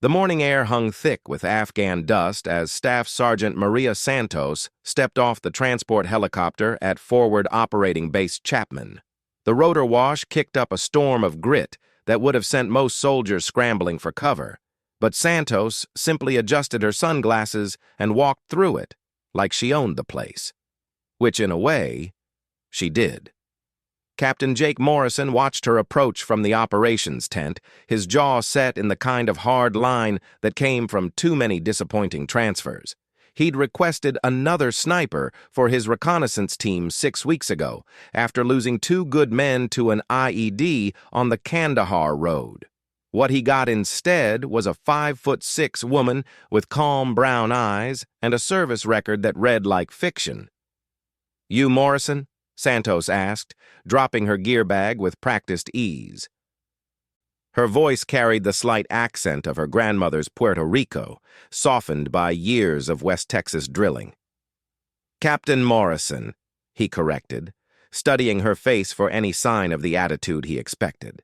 The morning air hung thick with Afghan dust as Staff Sergeant Maria Santos stepped off the transport helicopter at Forward Operating Base Chapman. The rotor wash kicked up a storm of grit that would have sent most soldiers scrambling for cover, but Santos simply adjusted her sunglasses and walked through it like she owned the place. Which, in a way, she did. Captain Jake Morrison watched her approach from the operations tent, his jaw set in the kind of hard line that came from too many disappointing transfers. He'd requested another sniper for his reconnaissance team 6 weeks ago, after losing 2 good men to an IED on the Kandahar road. What he got instead was a 5'6" woman with calm brown eyes and a service record that read like fiction. "You Morrison?" Santos asked, dropping her gear bag with practiced ease. Her voice carried the slight accent of her grandmother's Puerto Rico, softened by years of West Texas drilling. "Captain Morrison," he corrected, studying her face for any sign of the attitude he expected.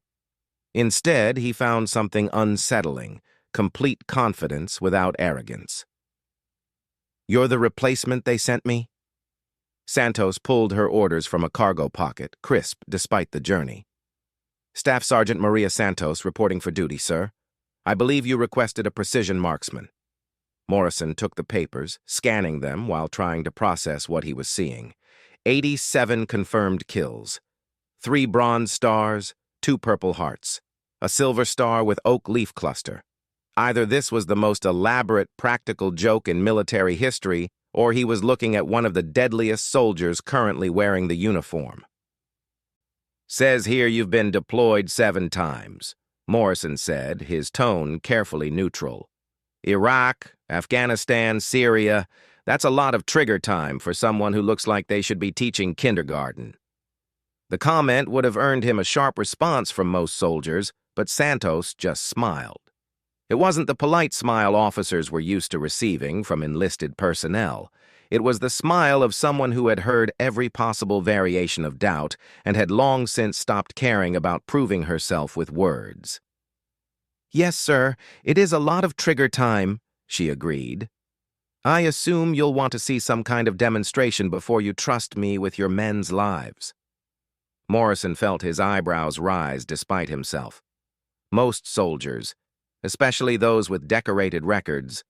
Instead, he found something unsettling, complete confidence without arrogance. "You're the replacement they sent me?" Santos pulled her orders from a cargo pocket, crisp despite the journey. "Staff Sergeant Maria Santos reporting for duty, sir. I believe you requested a precision marksman." Morrison took the papers, scanning them while trying to process what he was seeing. 87 confirmed kills. 3 bronze stars, 2 purple hearts. A silver star with oak leaf cluster. Either this was the most elaborate practical joke in military history, or he was looking at one of the deadliest soldiers currently wearing the uniform. "Says here you've been deployed 7 times, Morrison said, his tone carefully neutral. "Iraq, Afghanistan, Syria, that's a lot of trigger time for someone who looks like they should be teaching kindergarten." The comment would have earned him a sharp response from most soldiers, but Santos just smiled. It wasn't the polite smile officers were used to receiving from enlisted personnel. It was the smile of someone who had heard every possible variation of doubt and had long since stopped caring about proving herself with words. "Yes, sir, it is a lot of trigger time," she agreed. "I assume you'll want to see some kind of demonstration before you trust me with your men's lives." Morrison felt his eyebrows rise despite himself. Most soldiers, especially those with decorated records,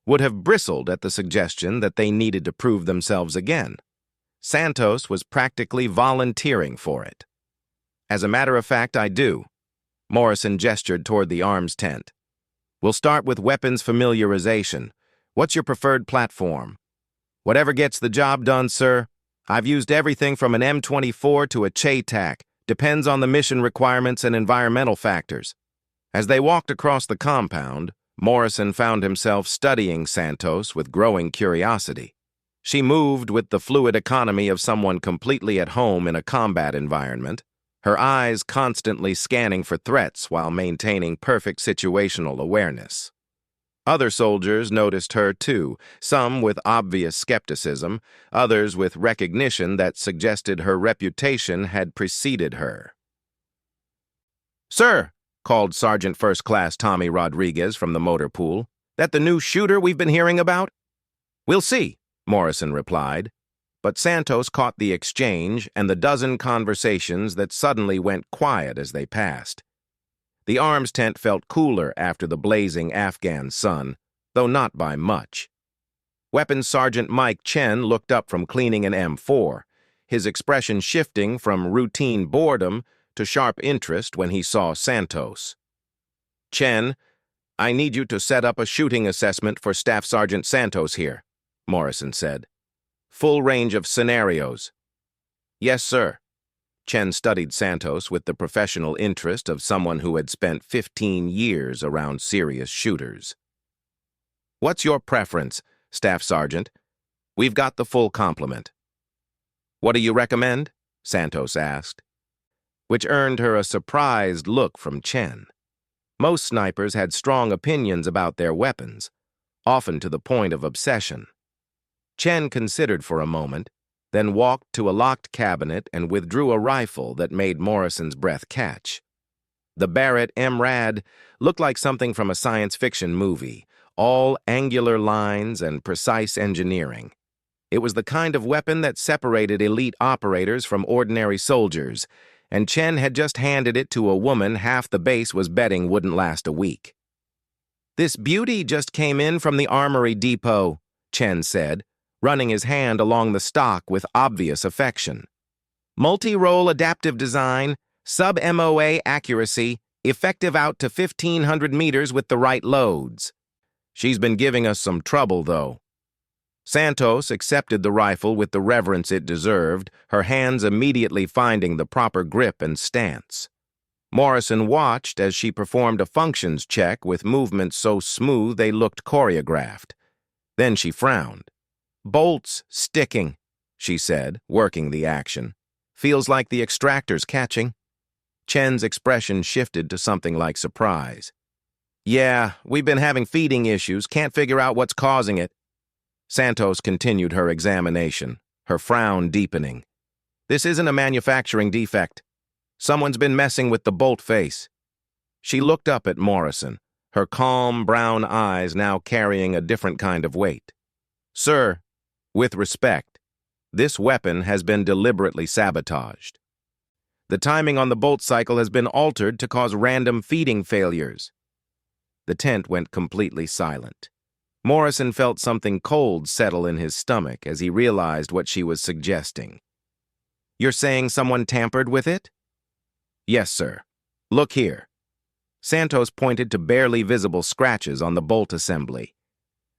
would have bristled at the suggestion that they needed to prove themselves again. Santos was practically volunteering for it. "As a matter of fact, I do." Morrison gestured toward the arms tent. "We'll start with weapons familiarization. What's your preferred platform?" "Whatever gets the job done, sir. I've used everything from an M24 to a Ch-Tac. Depends on the mission requirements and environmental factors." As they walked across the compound, Morrison found himself studying Santos with growing curiosity. She moved with the fluid economy of someone completely at home in a combat environment, her eyes constantly scanning for threats while maintaining perfect situational awareness. Other soldiers noticed her too, some with obvious skepticism, others with recognition that suggested her reputation had preceded her. "Sir," called Sergeant First Class Tommy Rodriguez from the motor pool, "that the new shooter we've been hearing about?" "We'll see," Morrison replied. But Santos caught the exchange and the dozen conversations that suddenly went quiet as they passed. The arms tent felt cooler after the blazing Afghan sun, though not by much. Weapons Sergeant Mike Chen looked up from cleaning an M4, his expression shifting from routine boredom to sharp interest when he saw Santos. "Chen, I need you to set up a shooting assessment for Staff Sergeant Santos here," Morrison said. "Full range of scenarios." "Yes, sir." Chen studied Santos with the professional interest of someone who had spent 15 years around serious shooters. "What's your preference, Staff Sergeant? We've got the full complement." "What do you recommend?" Santos asked, which earned her a surprised look from Chen. Most snipers had strong opinions about their weapons, often to the point of obsession. Chen considered for a moment, then walked to a locked cabinet and withdrew a rifle that made Morrison's breath catch. The Barrett MRAD looked like something from a science fiction movie, all angular lines and precise engineering. It was the kind of weapon that separated elite operators from ordinary soldiers, and Chen had just handed it to a woman half the base was betting wouldn't last a week. "This beauty just came in from the armory depot," Chen said, running his hand along the stock with obvious affection. "Multi-role adaptive design, sub-MOA accuracy, effective out to 1,500 meters with the right loads. She's been giving us some trouble, though." Santos accepted the rifle with the reverence it deserved, her hands immediately finding the proper grip and stance. Morrison watched as she performed a functions check with movements so smooth they looked choreographed. Then she frowned. "Bolts sticking," she said, working the action. "Feels like the extractor's catching." Chen's expression shifted to something like surprise. "Yeah, we've been having feeding issues, can't figure out what's causing it." Santos continued her examination, her frown deepening. "This isn't a manufacturing defect. Someone's been messing with the bolt face." She looked up at Morrison, her calm brown eyes now carrying a different kind of weight. "Sir, with respect, this weapon has been deliberately sabotaged. The timing on the bolt cycle has been altered to cause random feeding failures." The tent went completely silent. Morrison felt something cold settle in his stomach as he realized what she was suggesting. "You're saying someone tampered with it?" "Yes, sir. Look here." Santos pointed to barely visible scratches on the bolt assembly.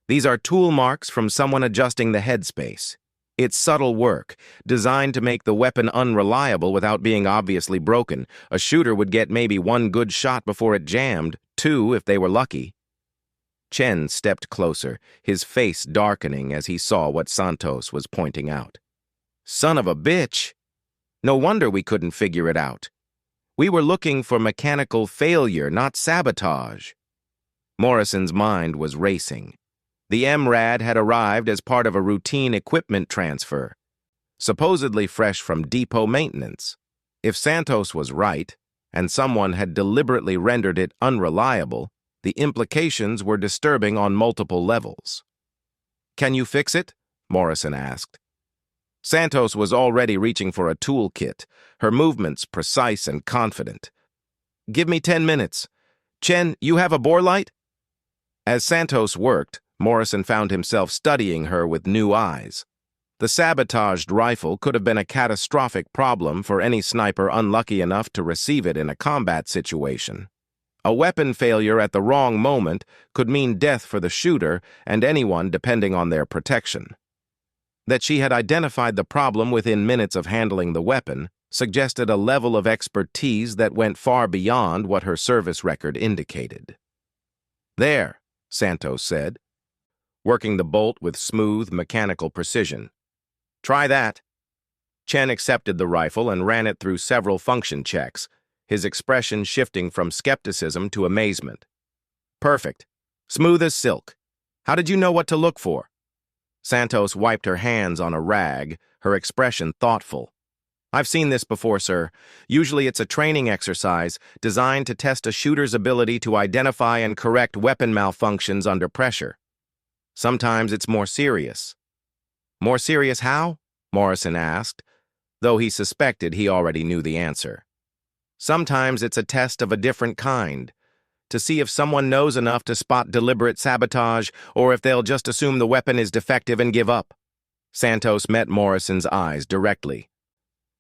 "These are tool marks from someone adjusting the headspace. It's subtle work, designed to make the weapon unreliable without being obviously broken. A shooter would get maybe one good shot before it jammed, two if they were lucky." Chen stepped closer, his face darkening as he saw what Santos was pointing out. "Son of a bitch! No wonder we couldn't figure it out. We were looking for mechanical failure, not sabotage." Morrison's mind was racing. The MRAD had arrived as part of a routine equipment transfer, supposedly fresh from depot maintenance. If Santos was right, and someone had deliberately rendered it unreliable, the implications were disturbing on multiple levels. "Can you fix it?" Morrison asked. Santos was already reaching for a toolkit, her movements precise and confident. "Give me 10 minutes. Chen, you have a bore light?" As Santos worked, Morrison found himself studying her with new eyes. The sabotaged rifle could have been a catastrophic problem for any sniper unlucky enough to receive it in a combat situation. A weapon failure at the wrong moment could mean death for the shooter and anyone depending on their protection. That she had identified the problem within minutes of handling the weapon suggested a level of expertise that went far beyond what her service record indicated. "There," Santos said, working the bolt with smooth, mechanical precision. "Try that." Chen accepted the rifle and ran it through several function checks, his expression shifting from skepticism to amazement. "Perfect. Smooth as silk. How did you know what to look for?" Santos wiped her hands on a rag, her expression thoughtful. "I've seen this before, sir. Usually it's a training exercise designed to test a shooter's ability to identify and correct weapon malfunctions under pressure. Sometimes it's more serious." "More serious how?" Morrison asked, though he suspected he already knew the answer. "Sometimes it's a test of a different kind, to see if someone knows enough to spot deliberate sabotage or if they'll just assume the weapon is defective and give up." Santos met Morrison's eyes directly.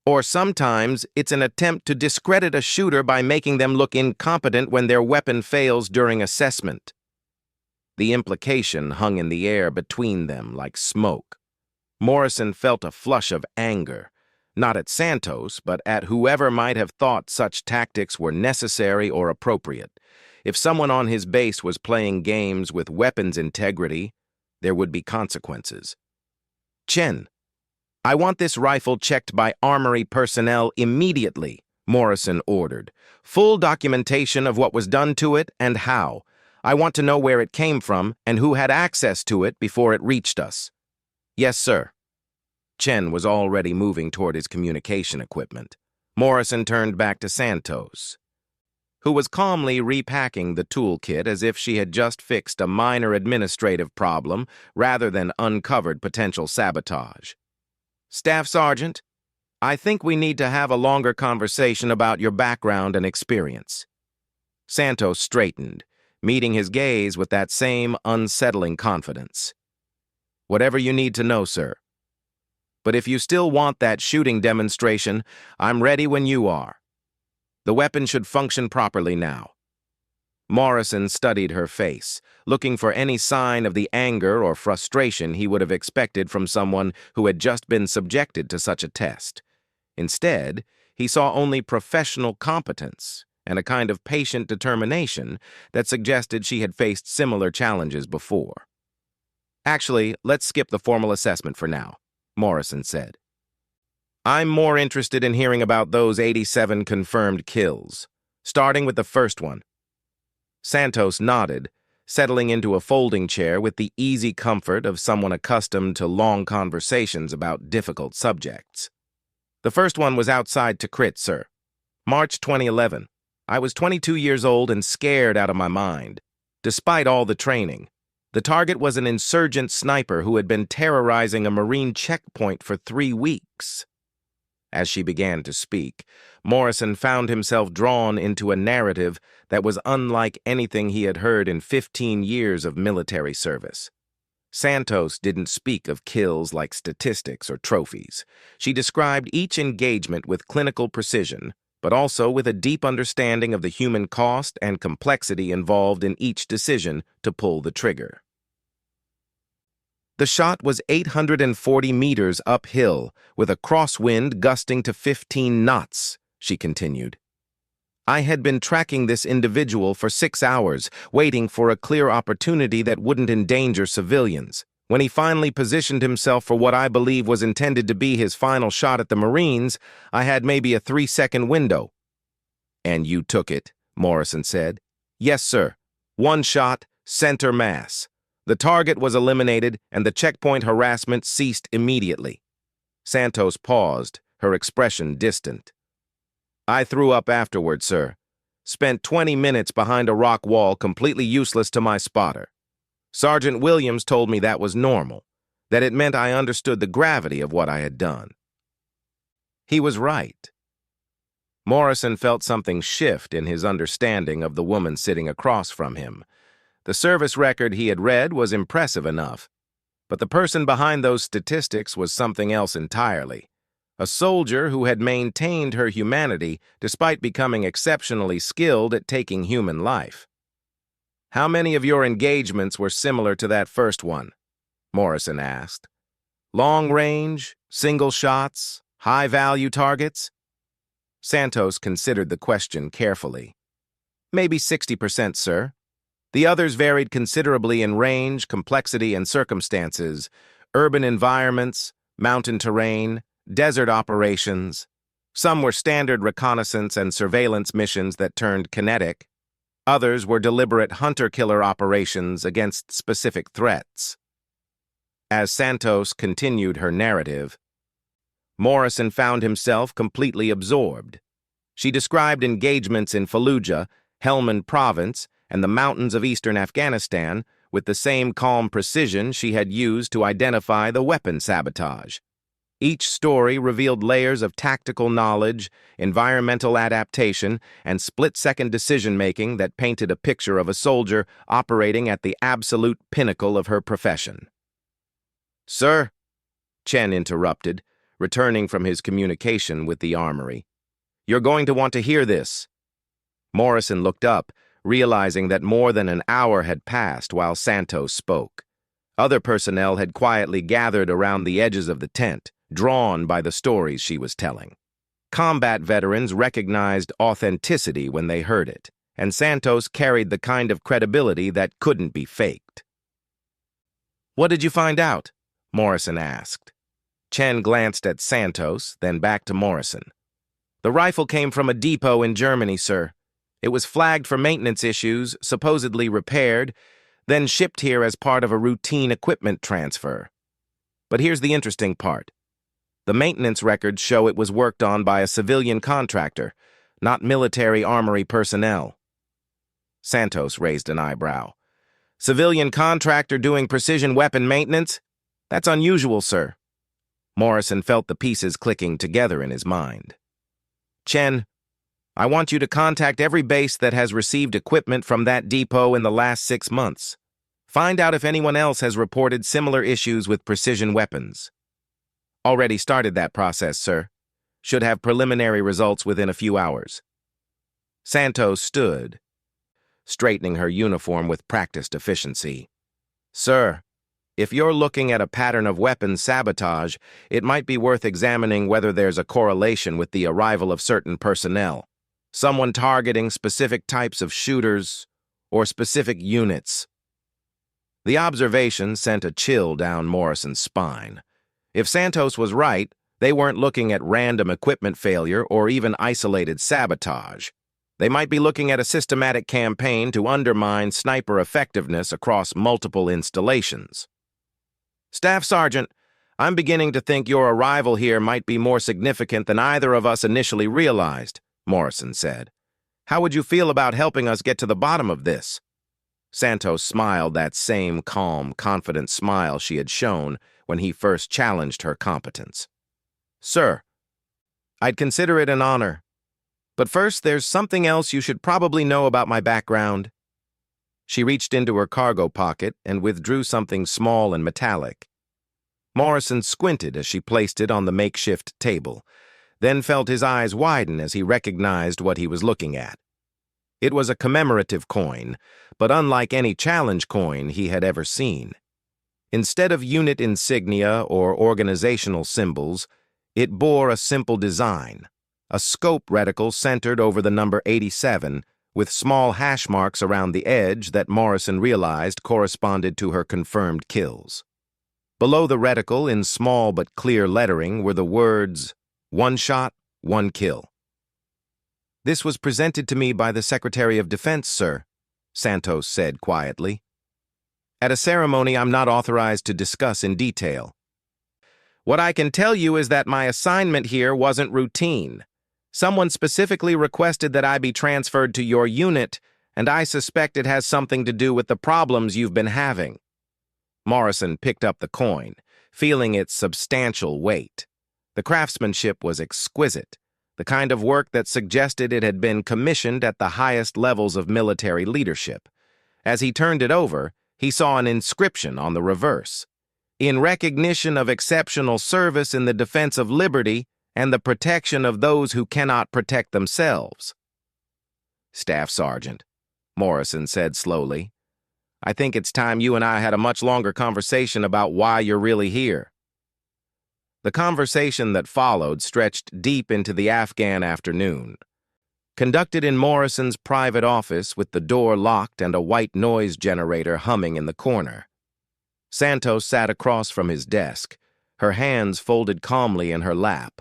"Or sometimes it's an attempt to discredit a shooter by making them look incompetent when their weapon fails during assessment." The implication hung in the air between them like smoke. Morrison felt a flush of anger, not at Santos, but at whoever might have thought such tactics were necessary or appropriate. If someone on his base was playing games with weapons integrity, there would be consequences. "Chen, I want this rifle checked by armory personnel immediately," Morrison ordered. "Full documentation of what was done to it and how. I want to know where it came from and who had access to it before it reached us." "Yes, sir." Chen was already moving toward his communication equipment. Morrison turned back to Santos. who was calmly repacking the toolkit as if she had just fixed a minor administrative problem rather than uncovered potential sabotage. "Staff Sergeant, I think we need to have a longer conversation about your background and experience." Santos straightened, meeting his gaze with that same unsettling confidence. "Whatever you need to know, sir. But if you still want that shooting demonstration, I'm ready when you are. The weapon should function properly now." Morrison studied her face, looking for any sign of the anger or frustration he would have expected from someone who had just been subjected to such a test. Instead, he saw only professional competence and a kind of patient determination that suggested she had faced similar challenges before. "Actually, let's skip the formal assessment for now," Morrison said. "I'm more interested in hearing about those 87 confirmed kills, starting with the first one." Santos nodded, settling into a folding chair with the easy comfort of someone accustomed to long conversations about difficult subjects. "The first one was outside Tikrit, sir. March 2011. I was 22 years old and scared out of my mind. Despite all the training, the target was an insurgent sniper who had been terrorizing a Marine checkpoint for 3 weeks. As she began to speak, Morrison found himself drawn into a narrative that was unlike anything he had heard in 15 years of military service. Santos didn't speak of kills like statistics or trophies. She described each engagement with clinical precision, but also with a deep understanding of the human cost and complexity involved in each decision to pull the trigger. "The shot was 840 meters uphill, with a crosswind gusting to 15 knots, she continued. "I had been tracking this individual for 6 hours, waiting for a clear opportunity that wouldn't endanger civilians. When he finally positioned himself for what I believe was intended to be his final shot at the Marines, I had maybe a 3-second window." "And you took it," Morrison said. "Yes, sir. One shot, center mass. The target was eliminated, and the checkpoint harassment ceased immediately." Santos paused, her expression distant. "I threw up afterward, sir. Spent 20 minutes behind a rock wall, completely useless to my spotter. Sergeant Williams told me that was normal, that it meant I understood the gravity of what I had done." He was right. Morrison felt something shift in his understanding of the woman sitting across from him. The service record he had read was impressive enough, but the person behind those statistics was something else entirely. A soldier who had maintained her humanity despite becoming exceptionally skilled at taking human life. "How many of your engagements were similar to that first one?" Morrison asked. "Long range, single shots, high-value targets?" Santos considered the question carefully. "Maybe 60%, sir. The others varied considerably in range, complexity, and circumstances: urban environments, mountain terrain, desert operations. Some were standard reconnaissance and surveillance missions that turned kinetic. Others were deliberate hunter-killer operations against specific threats." As Santos continued her narrative, Morrison found himself completely absorbed. She described engagements in Fallujah, Helmand Province, and the mountains of eastern Afghanistan with the same calm precision she had used to identify the weapon sabotage. Each story revealed layers of tactical knowledge, environmental adaptation, and split-second decision-making that painted a picture of a soldier operating at the absolute pinnacle of her profession. "Sir," Chen interrupted, returning from his communication with the armory, "you're going to want to hear this." Morrison looked up, realizing that more than an hour had passed while Santos spoke. Other personnel had quietly gathered around the edges of the tent, drawn by the stories she was telling. Combat veterans recognized authenticity when they heard it, and Santos carried the kind of credibility that couldn't be faked. "What did you find out?" Morrison asked. Chen glanced at Santos, then back to Morrison. "The rifle came from a depot in Germany, sir. It was flagged for maintenance issues, supposedly repaired, then shipped here as part of a routine equipment transfer. But here's the interesting part. The maintenance records show it was worked on by a civilian contractor, not military armory personnel. Santos raised an eyebrow. Civilian contractor doing precision weapon maintenance? That's unusual, sir. Morrison felt the pieces clicking together in his mind. Chen, I want you to contact every base that has received equipment from that depot in the last 6 months. Find out if anyone else has reported similar issues with precision weapons. Already started that process, sir. Should have preliminary results within a few hours. Santos stood, straightening her uniform with practiced efficiency. Sir, if you're looking at a pattern of weapons sabotage, it might be worth examining whether there's a correlation with the arrival of certain personnel. Someone targeting specific types of shooters or specific units. The observation sent a chill down Morrison's spine. If Santos was right, they weren't looking at random equipment failure or even isolated sabotage. They might be looking at a systematic campaign to undermine sniper effectiveness across multiple installations. Staff Sergeant, I'm beginning to think your arrival here might be more significant than either of us initially realized, Morrison said. How would you feel about helping us get to the bottom of this? Santos smiled that same calm, confident smile she had shown when he first challenged her competence. Sir, I'd consider it an honor. But first, there's something else you should probably know about my background. She reached into her cargo pocket and withdrew something small and metallic. Morrison squinted as she placed it on the makeshift table, then felt his eyes widen as he recognized what he was looking at. It was a commemorative coin, but unlike any challenge coin he had ever seen. Instead of unit insignia or organizational symbols, it bore a simple design, a scope reticle centered over the number 87, with small hash marks around the edge that Morrison realized corresponded to her confirmed kills. Below the reticle, in small but clear lettering, were the words, "One shot, one kill." This was presented to me by the Secretary of Defense, sir, Santos said quietly. At a ceremony I'm not authorized to discuss in detail. What I can tell you is that my assignment here wasn't routine. Someone specifically requested that I be transferred to your unit, and I suspect it has something to do with the problems you've been having. Morrison picked up the coin, feeling its substantial weight. The craftsmanship was exquisite, the kind of work that suggested it had been commissioned at the highest levels of military leadership. As he turned it over, he saw an inscription on the reverse. In recognition of exceptional service in the defense of liberty and the protection of those who cannot protect themselves. Staff Sergeant, Morrison said slowly, I think it's time you and I had a much longer conversation about why you're really here. The conversation that followed stretched deep into the Afghan afternoon. Conducted in Morrison's private office with the door locked and a white noise generator humming in the corner. Santos sat across from his desk, her hands folded calmly in her lap,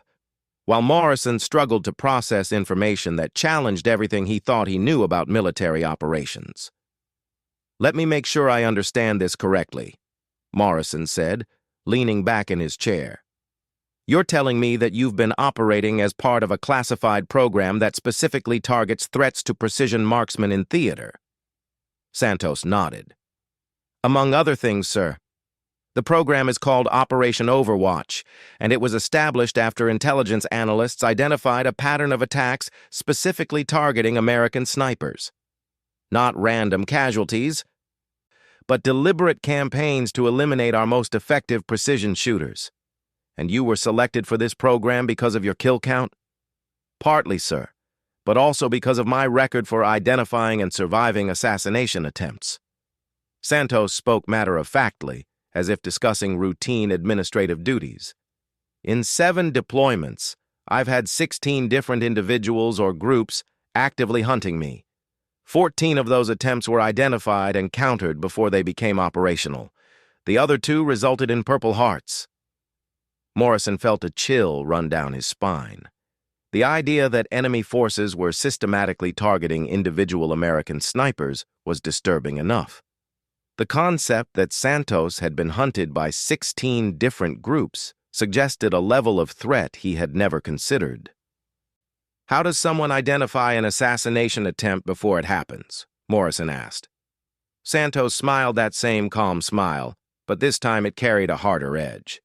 while Morrison struggled to process information that challenged everything he thought he knew about military operations. Let me make sure I understand this correctly, Morrison said, leaning back in his chair. You're telling me that you've been operating as part of a classified program that specifically targets threats to precision marksmen in theater? Santos nodded. Among other things, sir. The program is called Operation Overwatch, and it was established after intelligence analysts identified a pattern of attacks specifically targeting American snipers. Not random casualties, but deliberate campaigns to eliminate our most effective precision shooters. And you were selected for this program because of your kill count? Partly, sir, but also because of my record for identifying and surviving assassination attempts. Santos spoke matter-of-factly, as if discussing routine administrative duties. In 7 deployments, I've had 16 different individuals or groups actively hunting me. 14 of those attempts were identified and countered before they became operational. The other 2 resulted in Purple Hearts. Morrison felt a chill run down his spine. The idea that enemy forces were systematically targeting individual American snipers was disturbing enough. The concept that Santos had been hunted by 16 different groups suggested a level of threat he had never considered. How does someone identify an assassination attempt before it happens? Morrison asked. Santos smiled that same calm smile, but this time it carried a harder edge.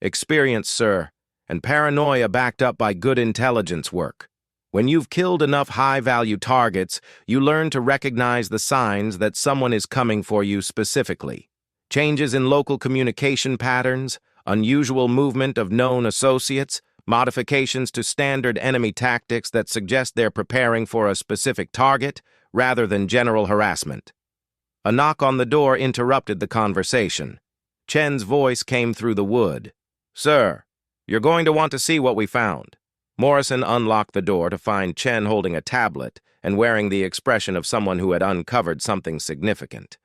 Experience, sir, and paranoia backed up by good intelligence work. When you've killed enough high-value targets, you learn to recognize the signs that someone is coming for you specifically. Changes in local communication patterns, unusual movement of known associates, modifications to standard enemy tactics that suggest they're preparing for a specific target rather than general harassment. A knock on the door interrupted the conversation. Chen's voice came through the wood. "Sir, you're going to want to see what we found." Morrison unlocked the door to find Chen holding a tablet and wearing the expression of someone who had uncovered something significant.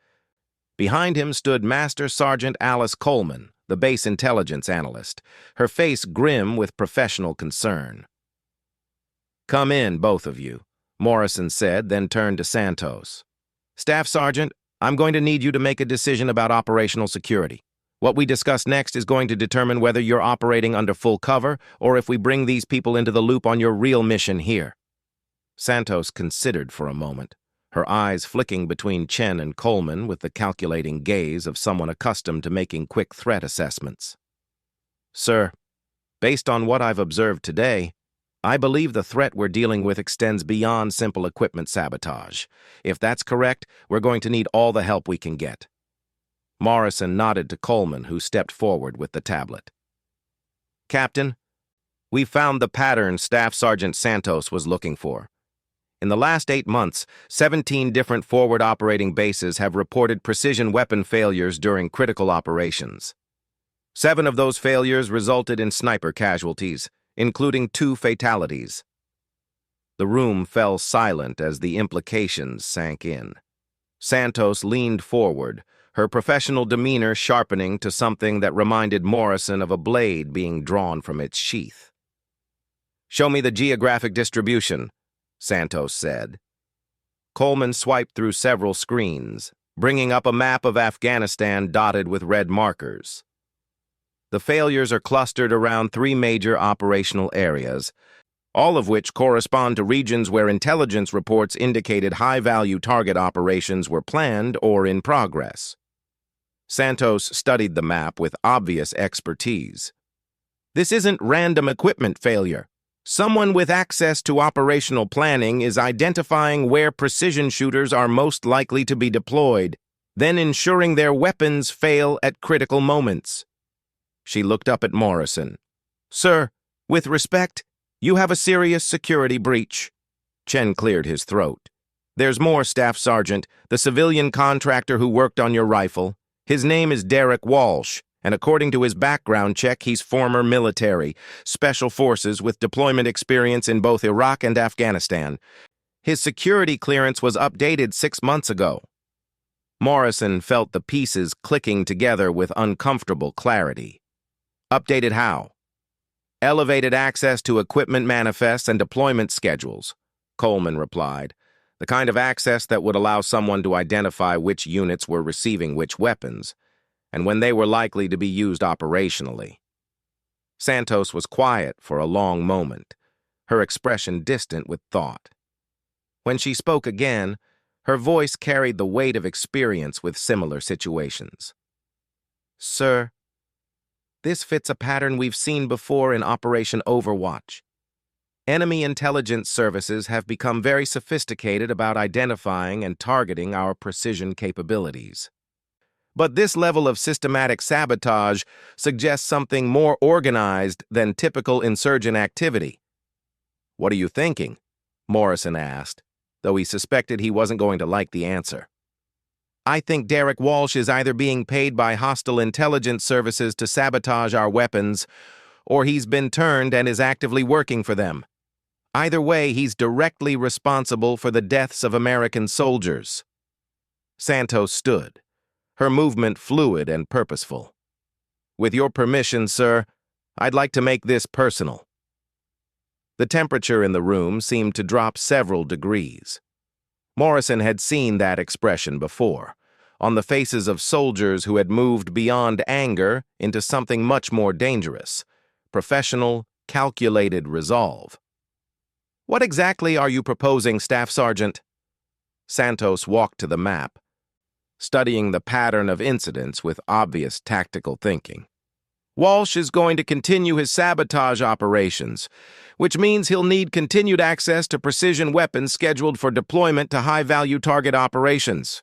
Behind him stood Master Sergeant Alice Coleman, the base intelligence analyst, her face grim with professional concern. "Come in, both of you," Morrison said, then turned to Santos. "Staff Sergeant, I'm going to need you to make a decision about operational security. What we discuss next is going to determine whether you're operating under full cover or if we bring these people into the loop on your real mission here." Santos considered for a moment, her eyes flicking between Chen and Coleman with the calculating gaze of someone accustomed to making quick threat assessments. "Sir, based on what I've observed today, I believe the threat we're dealing with extends beyond simple equipment sabotage. If that's correct, we're going to need all the help we can get." Morrison nodded to Coleman, who stepped forward with the tablet. "Captain, we found the pattern Staff Sergeant Santos was looking for. In the last 8 months, 17 different forward operating bases have reported precision weapon failures during critical operations. 7 of those failures resulted in sniper casualties, including 2 fatalities." The room fell silent as the implications sank in. Santos leaned forward, her professional demeanor sharpening to something that reminded Morrison of a blade being drawn from its sheath. "Show me the geographic distribution," Santos said. Coleman swiped through several screens, bringing up a map of Afghanistan dotted with red markers. The failures are clustered around 3 major operational areas, all of which correspond to regions where intelligence reports indicated high-value target operations were planned or in progress. Santos studied the map with obvious expertise. "This isn't random equipment failure. Someone with access to operational planning is identifying where precision shooters are most likely to be deployed, then ensuring their weapons fail at critical moments." She looked up at Morrison. "Sir, with respect, you have a serious security breach." Chen cleared his throat. "There's more, Staff Sergeant, the civilian contractor who worked on your rifle. His name is Derek Walsh, and according to his background check, he's former military, special forces with deployment experience in both Iraq and Afghanistan. His security clearance was updated 6 months ago." Morrison felt the pieces clicking together with uncomfortable clarity. "Updated how?" "Elevated access to equipment manifests and deployment schedules," Coleman replied. "The kind of access that would allow someone to identify which units were receiving which weapons, and when they were likely to be used operationally." Santos was quiet for a long moment, her expression distant with thought. When she spoke again, her voice carried the weight of experience with similar situations. "Sir, this fits a pattern we've seen before in Operation Overwatch. Enemy intelligence services have become very sophisticated about identifying and targeting our precision capabilities. But this level of systematic sabotage suggests something more organized than typical insurgent activity." "What are you thinking?" Morrison asked, though he suspected he wasn't going to like the answer. "I think Derek Walsh is either being paid by hostile intelligence services to sabotage our weapons, or he's been turned and is actively working for them. Either way, he's directly responsible for the deaths of American soldiers." Santos stood, her movement fluid and purposeful. "With your permission, sir, I'd like to make this personal." The temperature in the room seemed to drop several degrees. Morrison had seen that expression before, on the faces of soldiers who had moved beyond anger into something much more dangerous, professional, calculated resolve. What exactly are you proposing, Staff Sergeant? Santos walked to the map, studying the pattern of incidents with obvious tactical thinking. Walsh is going to continue his sabotage operations, which means he'll need continued access to precision weapons scheduled for deployment to high-value target operations.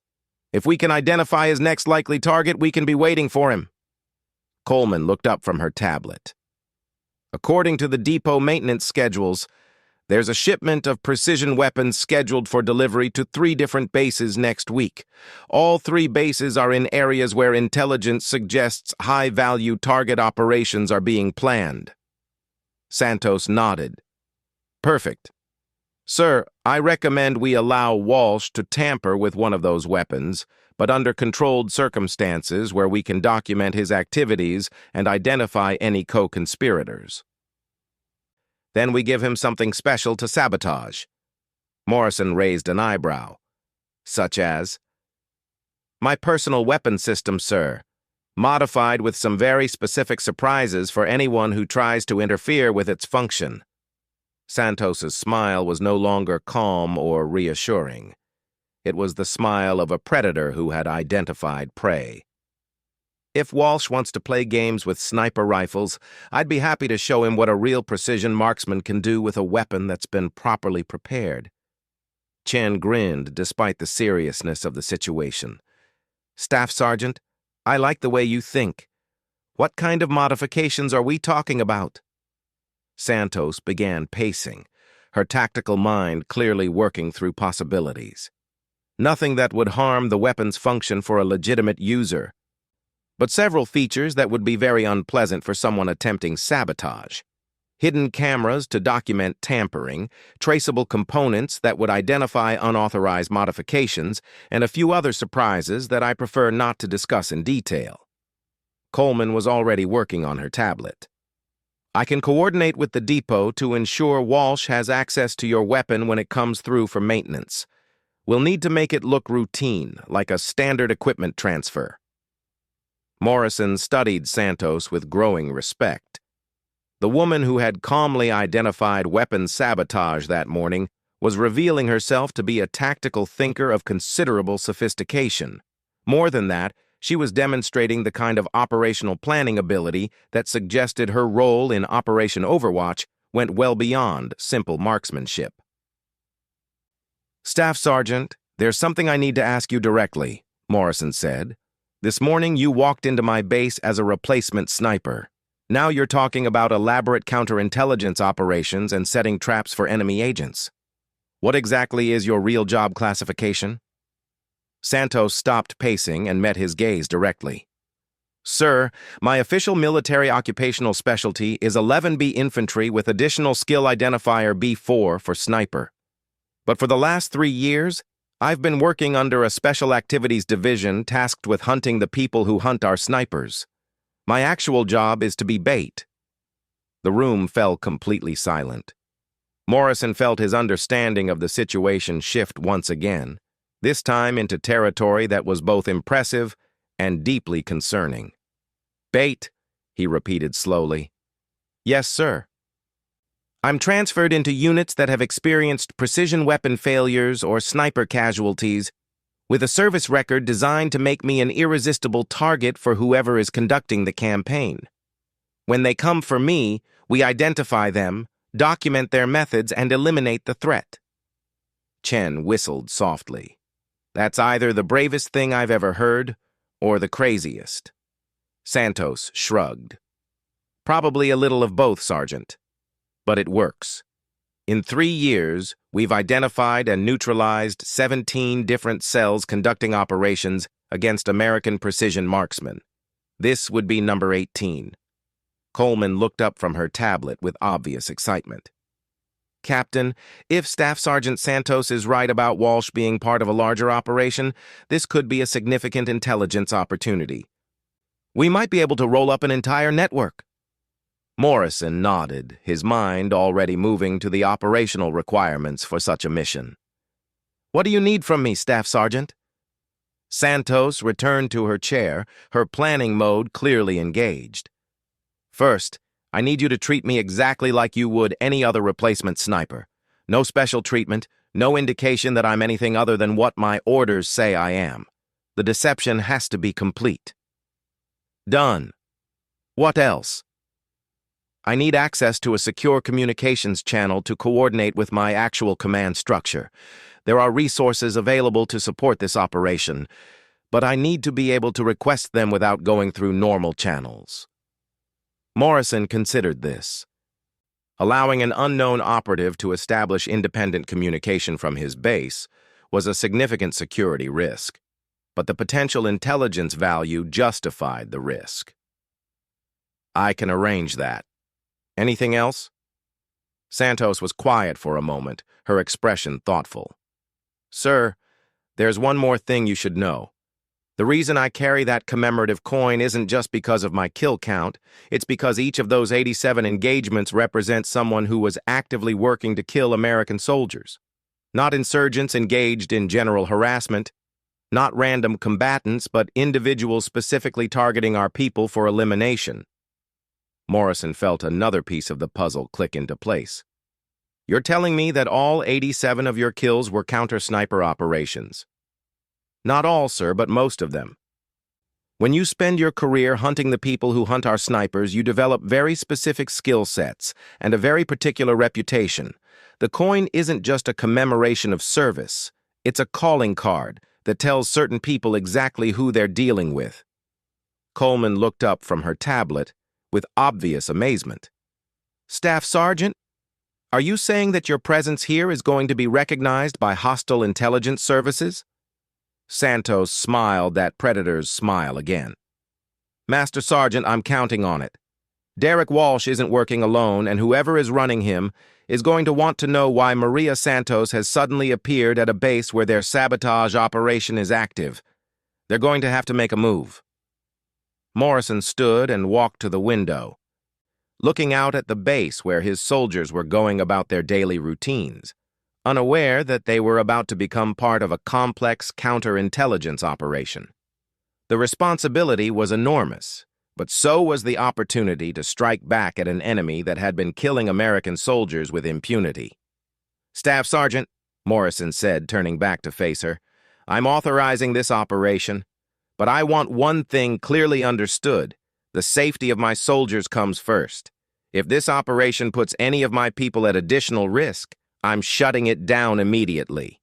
If we can identify his next likely target, we can be waiting for him. Coleman looked up from her tablet. According to the depot maintenance schedules, there's a shipment of precision weapons scheduled for delivery to 3 different bases next week. All 3 bases are in areas where intelligence suggests high-value target operations are being planned. Santos nodded. Perfect. Sir, I recommend we allow Walsh to tamper with one of those weapons, but under controlled circumstances where we can document his activities and identify any co-conspirators. Then we give him something special to sabotage. Morrison raised an eyebrow. Such as? My personal weapon system, sir. Modified with some very specific surprises for anyone who tries to interfere with its function. Santos's smile was no longer calm or reassuring. It was the smile of a predator who had identified prey. If Walsh wants to play games with sniper rifles, I'd be happy to show him what a real precision marksman can do with a weapon that's been properly prepared. Chen grinned despite the seriousness of the situation. Staff Sergeant, I like the way you think. What kind of modifications are we talking about? Santos began pacing, her tactical mind clearly working through possibilities. Nothing that would harm the weapon's function for a legitimate user, but several features that would be very unpleasant for someone attempting sabotage. Hidden cameras to document tampering, traceable components that would identify unauthorized modifications, and a few other surprises that I prefer not to discuss in detail. Coleman was already working on her tablet. I can coordinate with the depot to ensure Walsh has access to your weapon when it comes through for maintenance. We'll need to make it look routine, like a standard equipment transfer. Morrison studied Santos with growing respect. The woman who had calmly identified weapons sabotage that morning was revealing herself to be a tactical thinker of considerable sophistication. More than that, she was demonstrating the kind of operational planning ability that suggested her role in Operation Overwatch went well beyond simple marksmanship. Staff Sergeant, there's something I need to ask you directly, Morrison said. This morning you walked into my base as a replacement sniper. Now you're talking about elaborate counterintelligence operations and setting traps for enemy agents. What exactly is your real job classification? Santos stopped pacing and met his gaze directly. Sir, my official military occupational specialty is 11B Infantry with additional skill identifier B4 for sniper. But for the last 3 years, I've been working under a Special Activities Division tasked with hunting the people who hunt our snipers. My actual job is to be bait. The room fell completely silent. Morrison felt his understanding of the situation shift once again, this time into territory that was both impressive and deeply concerning. Bait, he repeated slowly. Yes, sir. I'm transferred into units that have experienced precision weapon failures or sniper casualties, with a service record designed to make me an irresistible target for whoever is conducting the campaign. When they come for me, we identify them, document their methods, and eliminate the threat. Chen whistled softly. That's either the bravest thing I've ever heard, or the craziest. Santos shrugged. Probably a little of both, Sergeant. But it works. In 3 years, we've identified and neutralized 17 different cells conducting operations against American precision marksmen. This would be number 18. Coleman looked up from her tablet with obvious excitement. Captain, if Staff Sergeant Santos is right about Walsh being part of a larger operation, this could be a significant intelligence opportunity. We might be able to roll up an entire network. Morrison nodded, his mind already moving to the operational requirements for such a mission. What do you need from me, Staff Sergeant? Santos returned to her chair, her planning mode clearly engaged. First, I need you to treat me exactly like you would any other replacement sniper. No special treatment, no indication that I'm anything other than what my orders say I am. The deception has to be complete. Done. What else? I need access to a secure communications channel to coordinate with my actual command structure. There are resources available to support this operation, but I need to be able to request them without going through normal channels. Morrison considered this. Allowing an unknown operative to establish independent communication from his base was a significant security risk, but the potential intelligence value justified the risk. I can arrange that. Anything else? Santos was quiet for a moment, her expression thoughtful. Sir, there's one more thing you should know. The reason I carry that commemorative coin isn't just because of my kill count, it's because each of those 87 engagements represents someone who was actively working to kill American soldiers. Not insurgents engaged in general harassment, not random combatants, but individuals specifically targeting our people for elimination. Morrison felt another piece of the puzzle click into place. You're telling me that all 87 of your kills were counter-sniper operations? Not all, sir, but most of them. When you spend your career hunting the people who hunt our snipers, you develop very specific skill sets and a very particular reputation. The coin isn't just a commemoration of service. It's a calling card that tells certain people exactly who they're dealing with. Coleman looked up from her tablet with obvious amazement. Staff Sergeant, are you saying that your presence here is going to be recognized by hostile intelligence services? Santos smiled that predator's smile again. Master Sergeant, I'm counting on it. Derek Walsh isn't working alone, and whoever is running him is going to want to know why Maria Santos has suddenly appeared at a base where their sabotage operation is active. They're going to have to make a move. Morrison stood and walked to the window, looking out at the base where his soldiers were going about their daily routines, unaware that they were about to become part of a complex counterintelligence operation. The responsibility was enormous, but so was the opportunity to strike back at an enemy that had been killing American soldiers with impunity. Staff Sergeant, Morrison said, turning back to face her, I'm authorizing this operation, but I want one thing clearly understood. The safety of my soldiers comes first. If this operation puts any of my people at additional risk, I'm shutting it down immediately.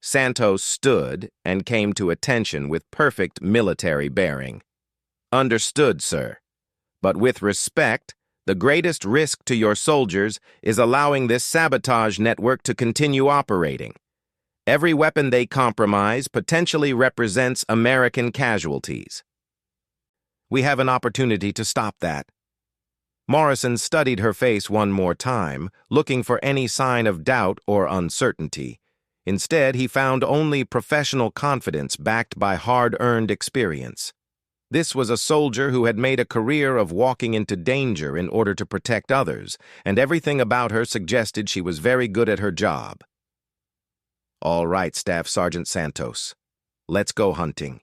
Santos stood and came to attention with perfect military bearing. Understood, sir. But with respect, the greatest risk to your soldiers is allowing this sabotage network to continue operating. Every weapon they compromise potentially represents American casualties. We have an opportunity to stop that. Morrison studied her face one more time, looking for any sign of doubt or uncertainty. Instead, he found only professional confidence backed by hard-earned experience. This was a soldier who had made a career of walking into danger in order to protect others, and everything about her suggested she was very good at her job. All right, Staff Sergeant Santos. Let's go hunting.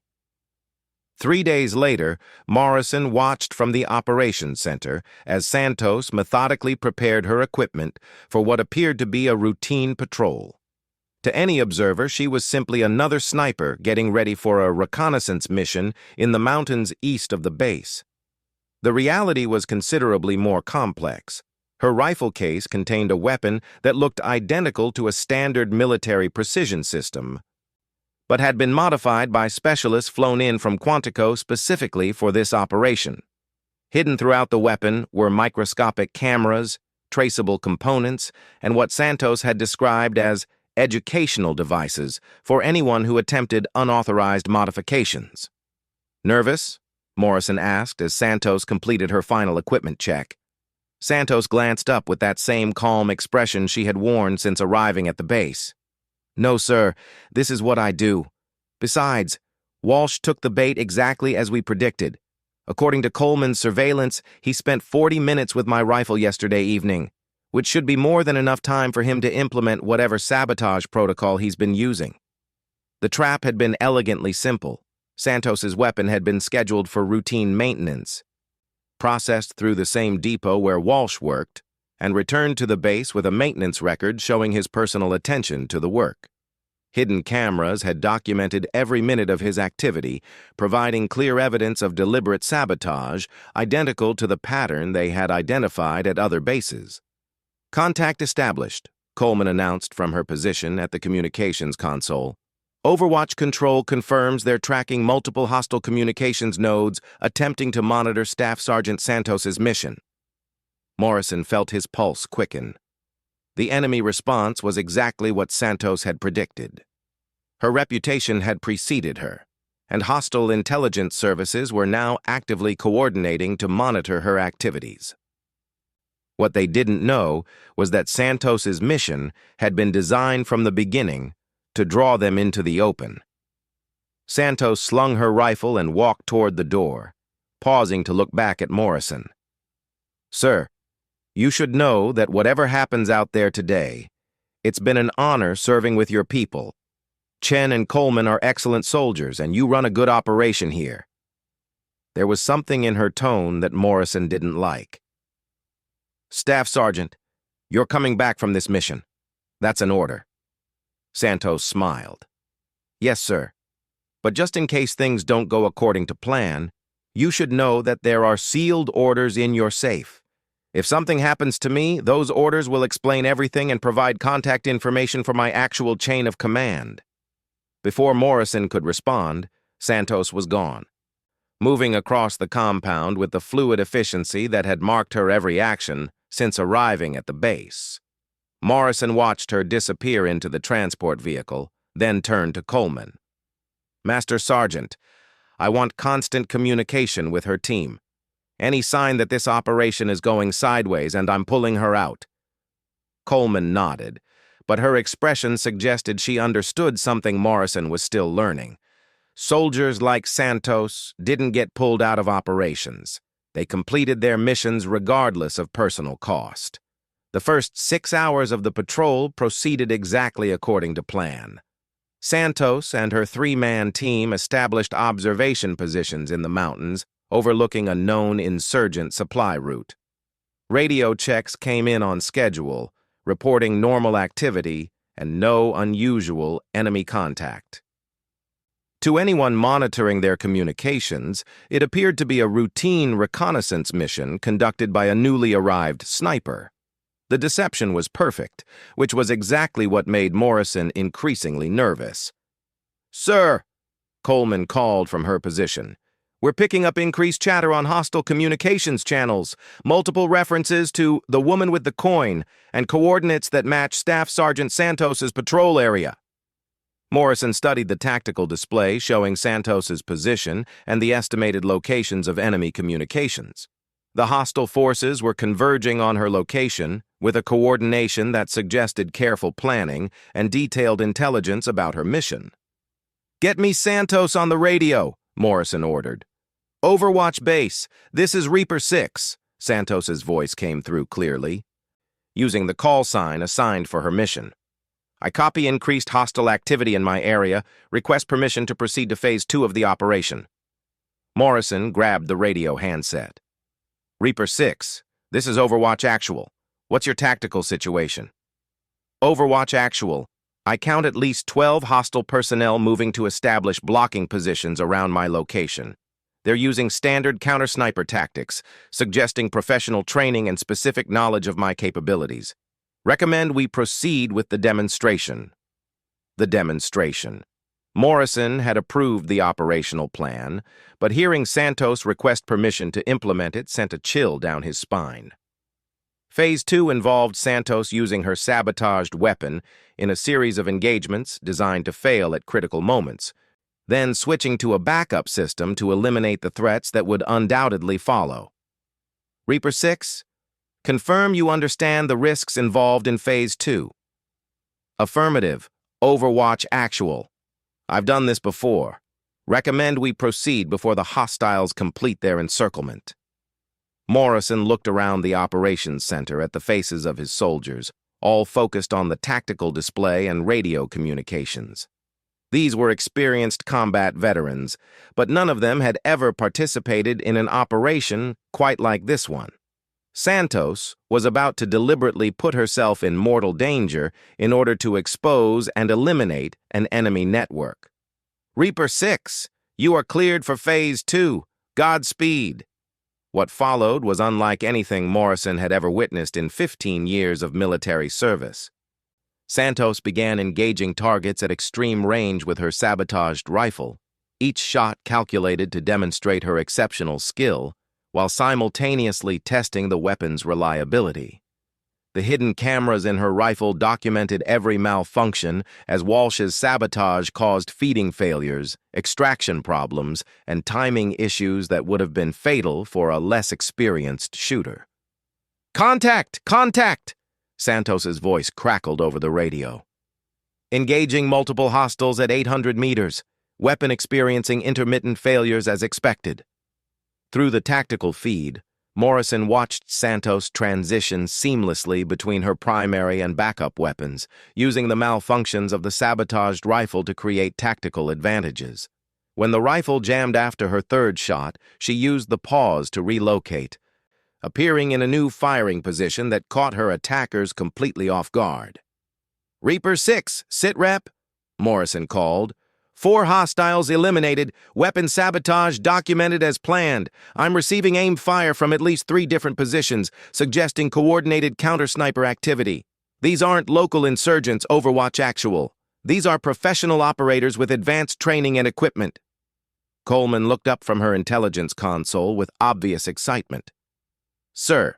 3 days later, Morrison watched from the operations center as Santos methodically prepared her equipment for what appeared to be a routine patrol. To any observer, she was simply another sniper getting ready for a reconnaissance mission in the mountains east of the base. The reality was considerably more complex. Her rifle case contained a weapon that looked identical to a standard military precision system, but had been modified by specialists flown in from Quantico specifically for this operation. Hidden throughout the weapon were microscopic cameras, traceable components, and what Santos had described as educational devices for anyone who attempted unauthorized modifications. Nervous? Morrison asked as Santos completed her final equipment check. Santos glanced up with that same calm expression she had worn since arriving at the base. No, sir, this is what I do. Besides, Walsh took the bait exactly as we predicted. According to Coleman's surveillance, he spent 40 minutes with my rifle yesterday evening, which should be more than enough time for him to implement whatever sabotage protocol he's been using. The trap had been elegantly simple. Santos's weapon had been scheduled for routine maintenance. Processed through the same depot where Walsh worked, and returned to the base with a maintenance record showing his personal attention to the work. Hidden cameras had documented every minute of his activity, providing clear evidence of deliberate sabotage, identical to the pattern they had identified at other bases. "Contact established," Coleman announced from her position at the communications console. "Overwatch Control confirms they're tracking multiple hostile communications nodes attempting to monitor Staff Sergeant Santos's mission." Morrison felt his pulse quicken. The enemy response was exactly what Santos had predicted. Her reputation had preceded her, and hostile intelligence services were now actively coordinating to monitor her activities. What they didn't know was that Santos's mission had been designed from the beginning to draw them into the open. Santos slung her rifle and walked toward the door, pausing to look back at Morrison. "Sir, you should know that whatever happens out there today, it's been an honor serving with your people. Chen and Coleman are excellent soldiers, and you run a good operation here." There was something in her tone that Morrison didn't like. "Staff Sergeant, you're coming back from this mission. That's an order." Santos smiled. "Yes, sir. But just in case things don't go according to plan, you should know that there are sealed orders in your safe. If something happens to me, those orders will explain everything and provide contact information for my actual chain of command." Before Morrison could respond, Santos was gone. Moving across the compound with the fluid efficiency that had marked her every action since arriving at the base. Morrison watched her disappear into the transport vehicle, then turned to Coleman. "Master Sergeant, I want constant communication with her team. Any sign that this operation is going sideways and I'm pulling her out." Coleman nodded, but her expression suggested she understood something Morrison was still learning. Soldiers like Santos didn't get pulled out of operations. They completed their missions regardless of personal cost. The first 6 hours of the patrol proceeded exactly according to plan. Santos and her 3-man team established observation positions in the mountains, overlooking a known insurgent supply route. Radio checks came in on schedule, reporting normal activity and no unusual enemy contact. To anyone monitoring their communications, it appeared to be a routine reconnaissance mission conducted by a newly arrived sniper. The deception was perfect, which was exactly what made Morrison increasingly nervous. "Sir," Coleman called from her position, "we're picking up increased chatter on hostile communications channels, multiple references to the woman with the coin, and coordinates that match Staff Sergeant Santos's patrol area." Morrison studied the tactical display showing Santos's position and the estimated locations of enemy communications. The hostile forces were converging on her location with a coordination that suggested careful planning and detailed intelligence about her mission. "Get me Santos on the radio," Morrison ordered. "Overwatch base, this is Reaper 6, Santos's voice came through clearly, using the call sign assigned for her mission. "I copy increased hostile activity in my area, request permission to proceed to Phase 2 of the operation." Morrison grabbed the radio handset. "Reaper 6, this is Overwatch Actual. What's your tactical situation?" "Overwatch Actual, I count at least 12 hostile personnel moving to establish blocking positions around my location. They're using standard counter-sniper tactics, suggesting professional training and specific knowledge of my capabilities. Recommend we proceed with the demonstration." The demonstration. Morrison had approved the operational plan, but hearing Santos request permission to implement it sent a chill down his spine. Phase 2 involved Santos using her sabotaged weapon in a series of engagements designed to fail at critical moments, then switching to a backup system to eliminate the threats that would undoubtedly follow. "Reaper 6, confirm you understand the risks involved in Phase 2. "Affirmative. Overwatch Actual. I've done this before. Recommend we proceed before the hostiles complete their encirclement." Morrison looked around the operations center at the faces of his soldiers, all focused on the tactical display and radio communications. These were experienced combat veterans, but none of them had ever participated in an operation quite like this one. Santos was about to deliberately put herself in mortal danger in order to expose and eliminate an enemy network. "Reaper 6, you are cleared for Phase 2. Godspeed." What followed was unlike anything Morrison had ever witnessed in 15 years of military service. Santos began engaging targets at extreme range with her sabotaged rifle, each shot calculated to demonstrate her exceptional skill, while simultaneously testing the weapon's reliability. The hidden cameras in her rifle documented every malfunction as Walsh's sabotage caused feeding failures, extraction problems, and timing issues that would have been fatal for a less experienced shooter. "Contact! Contact!" Santos's voice crackled over the radio. "Engaging multiple hostiles at 800 meters. Weapon experiencing intermittent failures as expected." Through the tactical feed, Morrison watched Santos transition seamlessly between her primary and backup weapons, using the malfunctions of the sabotaged rifle to create tactical advantages. When the rifle jammed after her third shot, she used the pause to relocate, appearing in a new firing position that caught her attackers completely off guard. "Reaper 6, sit rep," Morrison called. "4 hostiles eliminated, weapon sabotage documented as planned. I'm receiving aim fire from at least 3 different positions, suggesting coordinated counter-sniper activity. These aren't local insurgents, Overwatch Actual. These are professional operators with advanced training and equipment." Coleman looked up from her intelligence console with obvious excitement. "Sir,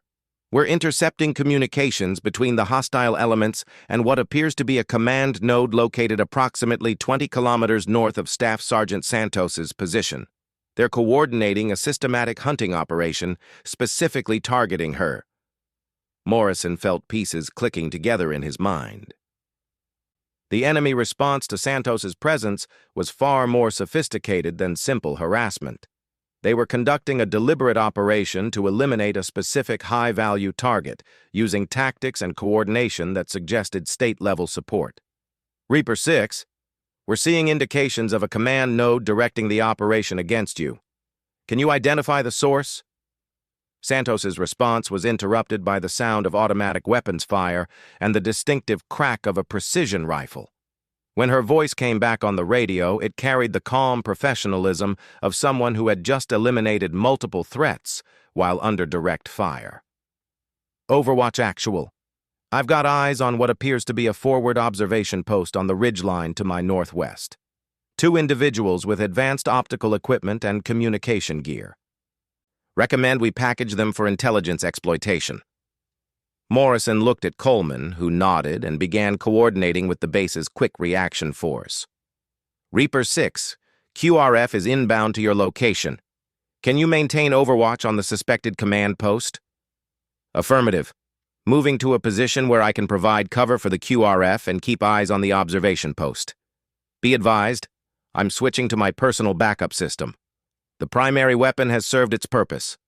we're intercepting communications between the hostile elements and what appears to be a command node located approximately 20 kilometers north of Staff Sergeant Santos's position. They're coordinating a systematic hunting operation, specifically targeting her." Morrison felt pieces clicking together in his mind. The enemy response to Santos's presence was far more sophisticated than simple harassment. They were conducting a deliberate operation to eliminate a specific high-value target, using tactics and coordination that suggested state-level support. "Reaper 6, we're seeing indications of a command node directing the operation against you. Can you identify the source?" Santos's response was interrupted by the sound of automatic weapons fire and the distinctive crack of a precision rifle. When her voice came back on the radio, it carried the calm professionalism of someone who had just eliminated multiple threats while under direct fire. "Overwatch Actual. I've got eyes on what appears to be a forward observation post on the ridgeline to my northwest. 2 individuals with advanced optical equipment and communication gear. Recommend we package them for intelligence exploitation." Morrison looked at Coleman, who nodded and began coordinating with the base's quick reaction force. "Reaper 6, QRF is inbound to your location. Can you maintain overwatch on the suspected command post?" "Affirmative. Moving to a position where I can provide cover for the QRF and keep eyes on the observation post. Be advised, I'm switching to my personal backup system. The primary weapon has served its purpose."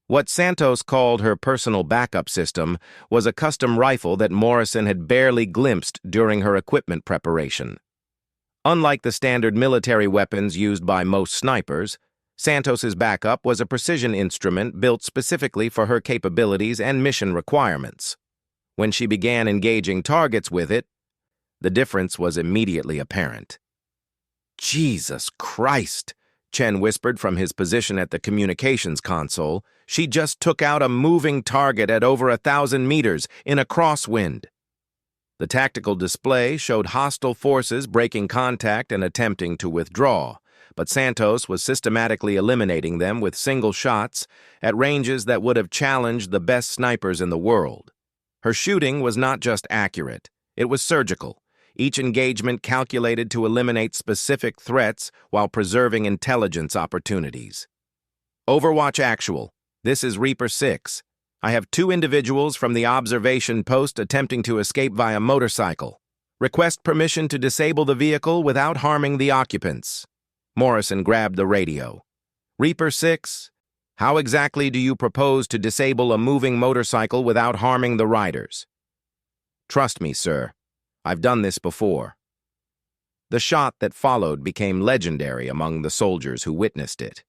What Santos called her personal backup system was a custom rifle that Morrison had barely glimpsed during her equipment preparation. Unlike the standard military weapons used by most snipers, Santos's backup was a precision instrument built specifically for her capabilities and mission requirements. When she began engaging targets with it, the difference was immediately apparent. "Jesus Christ," Chen whispered from his position at the communications console. "She just took out a moving target at over 1,000 meters in a crosswind." The tactical display showed hostile forces breaking contact and attempting to withdraw, but Santos was systematically eliminating them with single shots at ranges that would have challenged the best snipers in the world. Her shooting was not just accurate, it was surgical. Each engagement calculated to eliminate specific threats while preserving intelligence opportunities. "Overwatch Actual. This is Reaper 6. I have 2 individuals from the observation post attempting to escape via motorcycle. Request permission to disable the vehicle without harming the occupants." Morrison grabbed the radio. "Reaper 6, how exactly do you propose to disable a moving motorcycle without harming the riders?" "Trust me, sir. I've done this before." The shot that followed became legendary among the soldiers who witnessed it.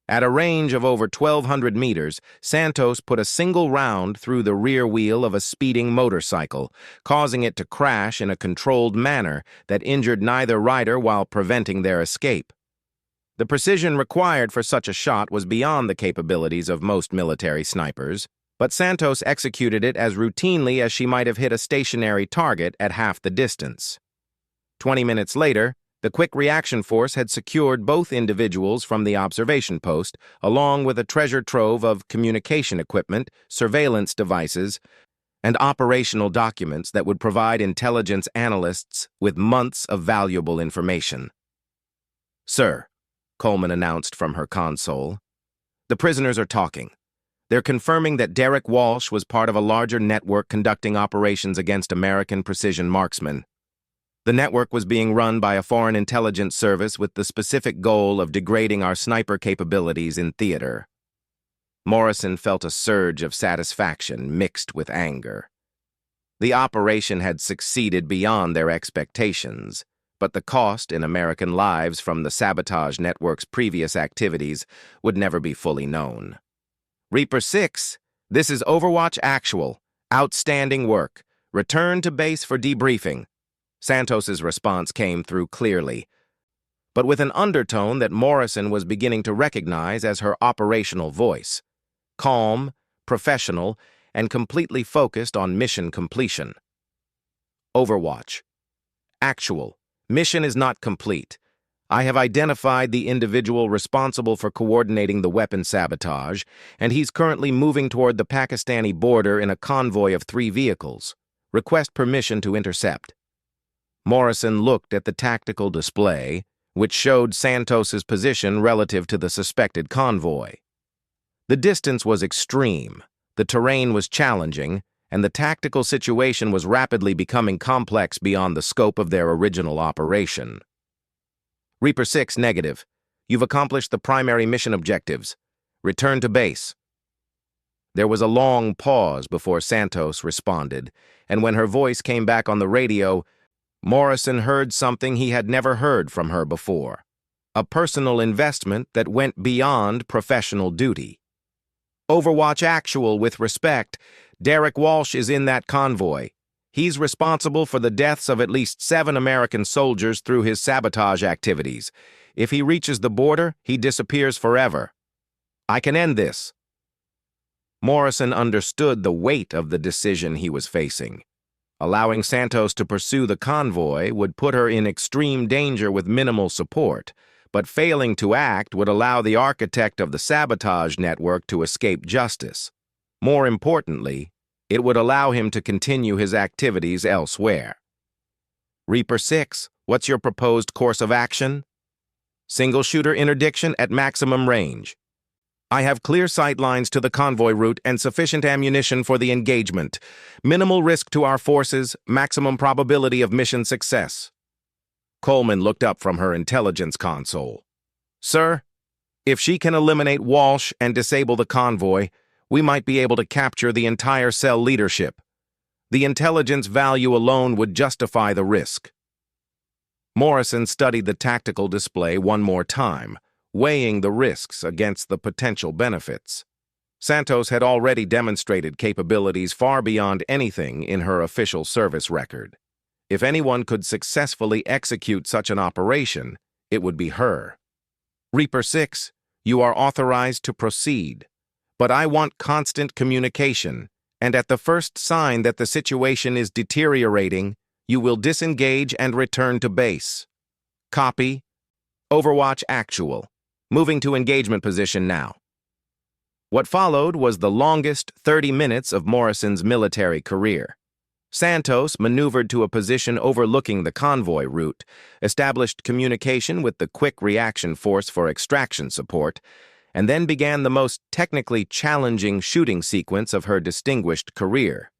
At a range of over 1,200 meters, Santos put a single round through the rear wheel of a speeding motorcycle, causing it to crash in a controlled manner that injured neither rider while preventing their escape. The precision required for such a shot was beyond the capabilities of most military snipers, but Santos executed it as routinely as she might have hit a stationary target at half the distance. 20 minutes later, the Quick Reaction Force had secured both individuals from the observation post, along with a treasure trove of communication equipment, surveillance devices, and operational documents that would provide intelligence analysts with months of valuable information. "Sir," Coleman announced from her console, "the prisoners are talking. They're confirming that Derek Walsh was part of a larger network conducting operations against American precision marksmen. The network was being run by a foreign intelligence service with the specific goal of degrading our sniper capabilities in theater." Morrison felt a surge of satisfaction mixed with anger. The operation had succeeded beyond their expectations, but the cost in American lives from the sabotage network's previous activities would never be fully known. "Reaper 6, this is Overwatch Actual. Outstanding work. Return to base for debriefing." Santos's response came through clearly, but with an undertone that Morrison was beginning to recognize as her operational voice. Calm, professional, and completely focused on mission completion. "Overwatch. Actual. Mission is not complete. I have identified the individual responsible for coordinating the weapon sabotage, and he's currently moving toward the Pakistani border in a convoy of 3 vehicles. Request permission to intercept." Morrison looked at the tactical display, which showed Santos's position relative to the suspected convoy. The distance was extreme, the terrain was challenging, and the tactical situation was rapidly becoming complex beyond the scope of their original operation. "Reaper 6, negative. You've accomplished the primary mission objectives. Return to base." There was a long pause before Santos responded, and when her voice came back on the radio, Morrison heard something he had never heard from her before. A personal investment that went beyond professional duty. "Overwatch Actual, with respect, Derek Walsh is in that convoy. He's responsible for the deaths of at least 7 American soldiers through his sabotage activities. If he reaches the border, he disappears forever. I can end this." Morrison understood the weight of the decision he was facing. Allowing Santos to pursue the convoy would put her in extreme danger with minimal support, but failing to act would allow the architect of the sabotage network to escape justice. More importantly, it would allow him to continue his activities elsewhere. "Reaper 6, what's your proposed course of action?" "Single-shooter interdiction at maximum range. I have clear sight lines to the convoy route and sufficient ammunition for the engagement. Minimal risk to our forces, maximum probability of mission success." Coleman looked up from her intelligence console. "Sir, if she can eliminate Walsh and disable the convoy, we might be able to capture the entire cell leadership. The intelligence value alone would justify the risk." Morrison studied the tactical display one more time, weighing the risks against the potential benefits. Santos had already demonstrated capabilities far beyond anything in her official service record. If anyone could successfully execute such an operation, it would be her. "Reaper 6, you are authorized to proceed, but I want constant communication, and at the first sign that the situation is deteriorating, you will disengage and return to base. Copy. Overwatch Actual. Moving to engagement position now." What followed was the longest 30 minutes of Morrison's military career. Santos maneuvered to a position overlooking the convoy route, established communication with the Quick Reaction Force for extraction support, and then began the most technically challenging shooting sequence of her distinguished career.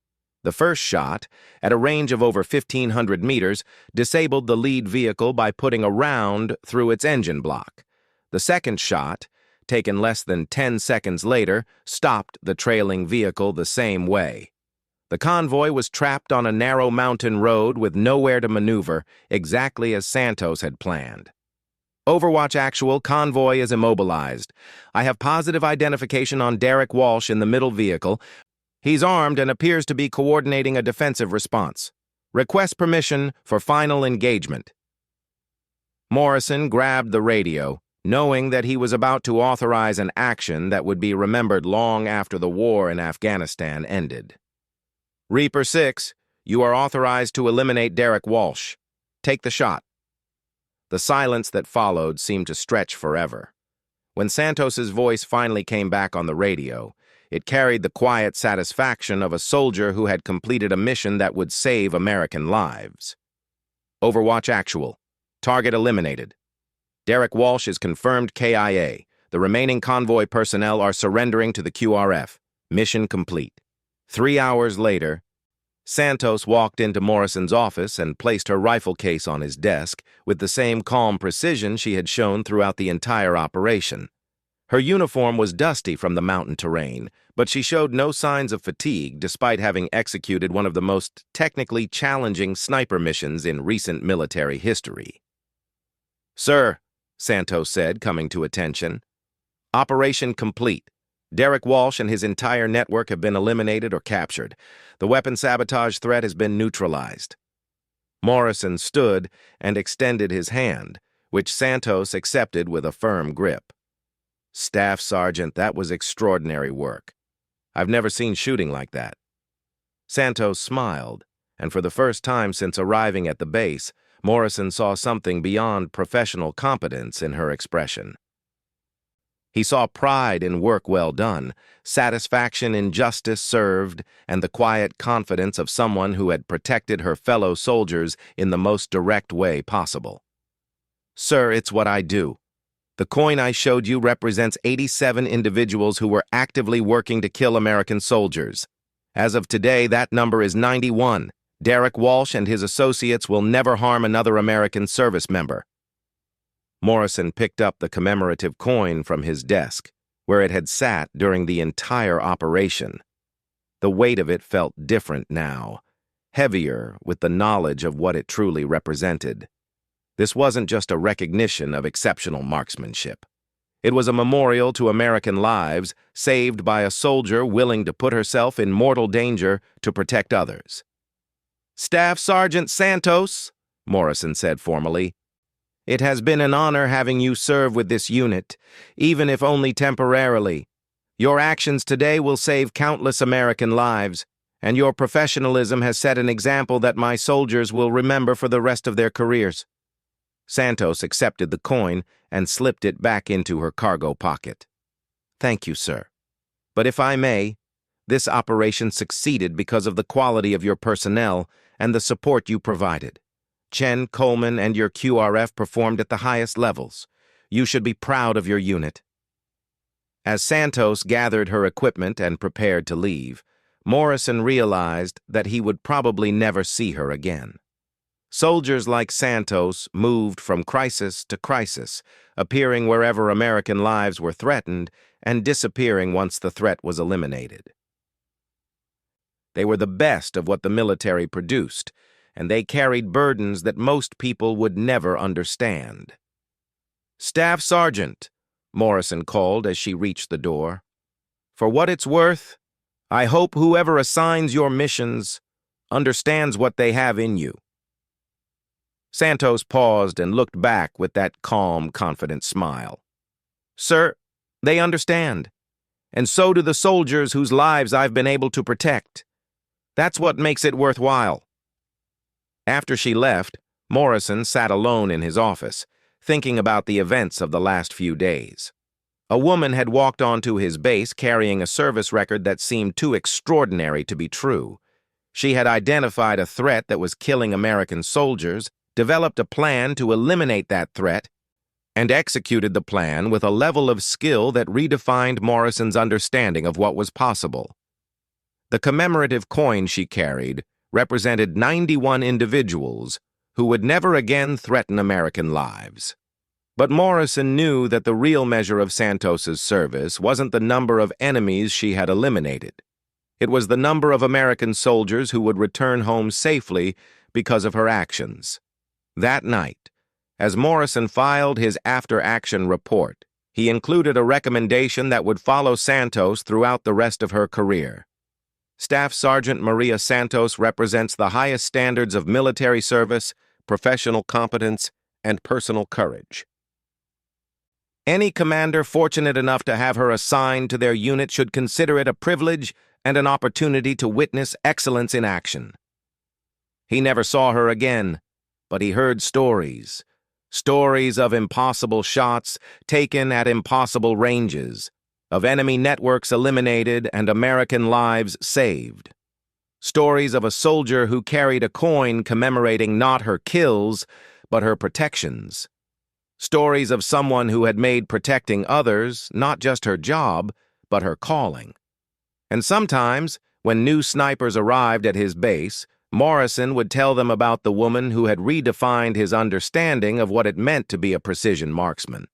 The first shot, at a range of over 1,500 meters, disabled the lead vehicle by putting a round through its engine block. The second shot, taken less than 10 seconds later, stopped the trailing vehicle the same way. The convoy was trapped on a narrow mountain road with nowhere to maneuver, exactly as Santos had planned. Overwatch Actual, convoy is immobilized. I have positive identification on Derek Walsh in the middle vehicle. He's armed and appears to be coordinating a defensive response. Request permission for final engagement. Morrison grabbed the radio, knowing that he was about to authorize an action that would be remembered long after the war in Afghanistan ended. Reaper 6, you are authorized to eliminate Derek Walsh. Take the shot. The silence that followed seemed to stretch forever. When Santos's voice finally came back on the radio, it carried the quiet satisfaction of a soldier who had completed a mission that would save American lives. Overwatch Actual. Target eliminated. Derek Walsh is confirmed KIA. The remaining convoy personnel are surrendering to the QRF. Mission complete. 3 hours later, Santos walked into Morrison's office and placed her rifle case on his desk with the same calm precision she had shown throughout the entire operation. Her uniform was dusty from the mountain terrain, but she showed no signs of fatigue despite having executed one of the most technically challenging sniper missions in recent military history. "Sir," Santos said, coming to attention, "Operation complete. Derek Walsh and his entire network have been eliminated or captured. The weapon sabotage threat has been neutralized." Morrison stood and extended his hand, which Santos accepted with a firm grip. "Staff Sergeant, that was extraordinary work. I've never seen shooting like that." Santos smiled, and for the first time since arriving at the base, Morrison saw something beyond professional competence in her expression. He saw pride in work well done, satisfaction in justice served, and the quiet confidence of someone who had protected her fellow soldiers in the most direct way possible. "Sir, it's what I do. The coin I showed you represents 87 individuals who were actively working to kill American soldiers. As of today, that number is 91. Derek Walsh and his associates will never harm another American service member." Morrison picked up the commemorative coin from his desk, where it had sat during the entire operation. The weight of it felt different now, heavier with the knowledge of what it truly represented. This wasn't just a recognition of exceptional marksmanship. It was a memorial to American lives saved by a soldier willing to put herself in mortal danger to protect others. "Staff Sergeant Santos," Morrison said formally, "it has been an honor having you serve with this unit, even if only temporarily. Your actions today will save countless American lives, and your professionalism has set an example that my soldiers will remember for the rest of their careers." Santos accepted the coin and slipped it back into her cargo pocket. "Thank you, sir. But if I may, this operation succeeded because of the quality of your personnel and the support you provided. Chen, Coleman, and your QRF performed at the highest levels. You should be proud of your unit." As Santos gathered her equipment and prepared to leave, Morrison realized that he would probably never see her again. Soldiers like Santos moved from crisis to crisis, appearing wherever American lives were threatened and disappearing once the threat was eliminated. They were the best of what the military produced, and they carried burdens that most people would never understand. "Staff Sergeant," Morrison called as she reached the door. "For what it's worth, I hope whoever assigns your missions understands what they have in you." Santos paused and looked back with that calm, confident smile. "Sir, they understand, and so do the soldiers whose lives I've been able to protect. That's what makes it worthwhile." After she left, Morrison sat alone in his office, thinking about the events of the last few days. A woman had walked onto his base carrying a service record that seemed too extraordinary to be true. She had identified a threat that was killing American soldiers, developed a plan to eliminate that threat, and executed the plan with a level of skill that redefined Morrison's understanding of what was possible. The commemorative coin she carried represented 91 individuals who would never again threaten American lives. But Morrison knew that the real measure of Santos's service wasn't the number of enemies she had eliminated. It was the number of American soldiers who would return home safely because of her actions. That night, As Morrison filed his after-action report, he included a recommendation that would follow Santos throughout the rest of her career. Staff Sergeant Maria Santos represents the highest standards of military service, professional competence, and personal courage. Any commander fortunate enough to have her assigned to their unit should consider it a privilege and an opportunity to witness excellence in action. He never saw her again, but he heard stories. Stories of impossible shots taken at impossible ranges, of enemy networks eliminated and American lives saved. Stories of a soldier who carried a coin commemorating not her kills, but her protections. Stories of someone who had made protecting others not just her job, but her calling. And sometimes, when new snipers arrived at his base, Morrison would tell them about the woman who had redefined his understanding of what it meant to be a precision marksman.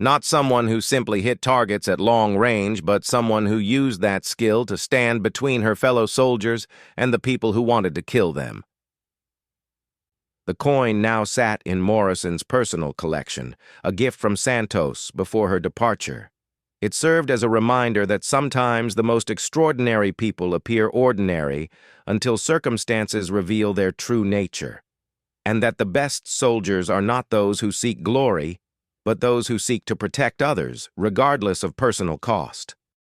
Not someone who simply hit targets at long range, but someone who used that skill to stand between her fellow soldiers and the people who wanted to kill them. The coin now sat in Morrison's personal collection, a gift from Santos before her departure. It served as a reminder that sometimes the most extraordinary people appear ordinary until circumstances reveal their true nature, and that the best soldiers are not those who seek glory, but those who seek to protect others, regardless of personal cost.